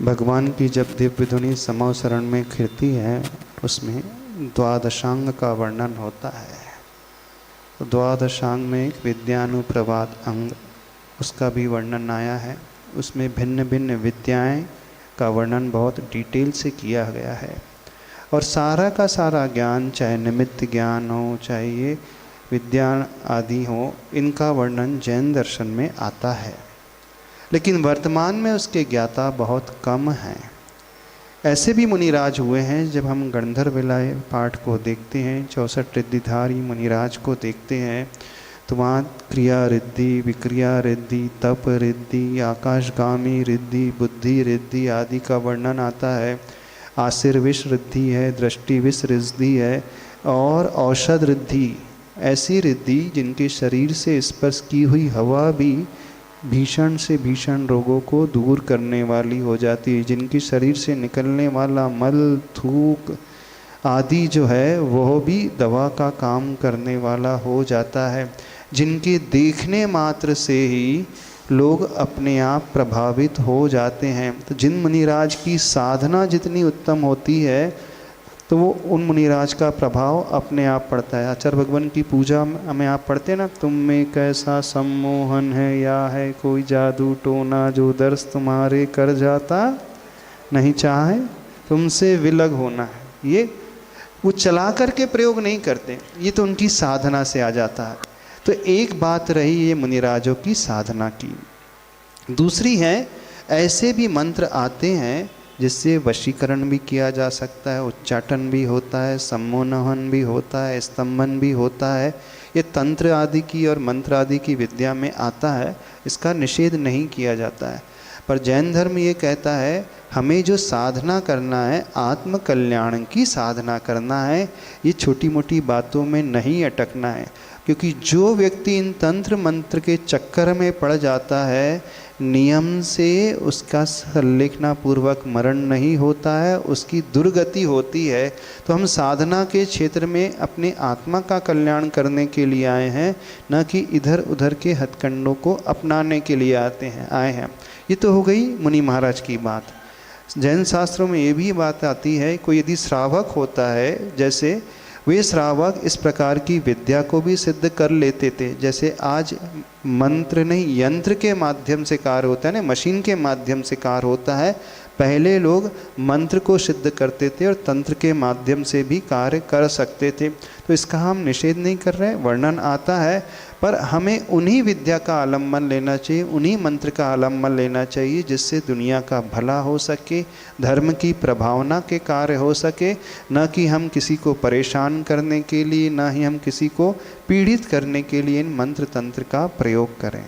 भगवान की जब दिव्य धुनि समो शरण में खिरती है, उसमें द्वादशांग का वर्णन होता है। तो द्वादशांग में एक विद्यानुप्रवाद अंग, उसका भी वर्णन आया है। उसमें भिन्न भिन्न विद्याएं का वर्णन बहुत डिटेल से किया गया है। और सारा का सारा ज्ञान, चाहे निमित्त ज्ञान हो, चाहे ये विद्या आदि हो, इनका वर्णन जैन दर्शन में आता है। लेकिन वर्तमान में उसके ज्ञाता बहुत कम हैं। ऐसे भी मुनिराज हुए हैं। जब हम गंधर्व विलय पाठ को देखते हैं, 64 रिद्धिधारी मुनिराज को देखते हैं, तो वहाँ क्रिया रिद्धि, विक्रिया रिद्धि, तप रिद्धि, आकाशगामी रिद्धि, बुद्धि रिद्धि आदि का वर्णन आता है। आशीर्विष रिद्धि है, दृष्टि विष रिद्धि है और औषध रिद्धि, ऐसी रिद्धि जिनके शरीर से स्पर्श की हुई हवा भी भीषण से भीषण रोगों को दूर करने वाली हो जाती है। जिनकी शरीर से निकलने वाला मल, थूक आदि जो है वह भी दवा का काम करने वाला हो जाता है। जिनके देखने मात्र से ही लोग अपने आप प्रभावित हो जाते हैं। तो जिन मुनिराज की साधना जितनी उत्तम होती है, तो वो उन मुनिराज का प्रभाव अपने आप पड़ता है। आचार्य भगवान की पूजा में आप पढ़ते हैं ना, तुम में कैसा सम्मोहन है, या है कोई जादू टोना जो दर्श तुम्हारे कर जाता नहीं चाहे तुमसे विलग होना है। ये वो चला करके प्रयोग नहीं करते, ये तो उनकी साधना से आ जाता है। तो एक बात रही ये मुनिराजों की साधना की। दूसरी है, ऐसे भी मंत्र आते हैं जिससे वशीकरण भी किया जा सकता है, उच्चाटन भी होता है, सम्मोहन भी होता है, स्तंभन भी होता है। ये तंत्र आदि की और मंत्र आदि की विद्या में आता है, इसका निषेध नहीं किया जाता है। पर जैन धर्म ये कहता है, हमें जो साधना करना है, आत्म कल्याण की साधना करना है, ये छोटी मोटी बातों में नहीं अटकना है। क्योंकि जो व्यक्ति इन तंत्र मंत्र के चक्कर में पड़ जाता है, नियम से उसका संलेखना पूर्वक मरण नहीं होता है, उसकी दुर्गति होती है। तो हम साधना के क्षेत्र में अपने आत्मा का कल्याण करने के लिए आए हैं, न कि इधर उधर के हथकंडों को अपनाने के लिए आए हैं। ये तो हो गई मुनि महाराज की बात। जैन शास्त्रों में ये भी बात आती है, कोई यदि श्रावक होता है, जैसे वे श्रावक इस प्रकार की विद्या को भी सिद्ध कर लेते थे। जैसे आज मंत्र नहीं, यंत्र के माध्यम से कार्य होता है ना, मशीन के माध्यम से कार्य होता है। पहले लोग मंत्र को सिद्ध करते थे और तंत्र के माध्यम से भी कार्य कर सकते थे। तो इसका हम निषेध नहीं कर रहे, वर्णन आता है। पर हमें उन्हीं विद्या का आलम्बन लेना चाहिए, उन्हीं मंत्र का आलम्बन लेना चाहिए जिससे दुनिया का भला हो सके, धर्म की प्रभावना के कार्य हो सके। न कि हम किसी को परेशान करने के लिए, न ही हम किसी को पीड़ित करने के लिए इन मंत्र तंत्र का प्रयोग करें।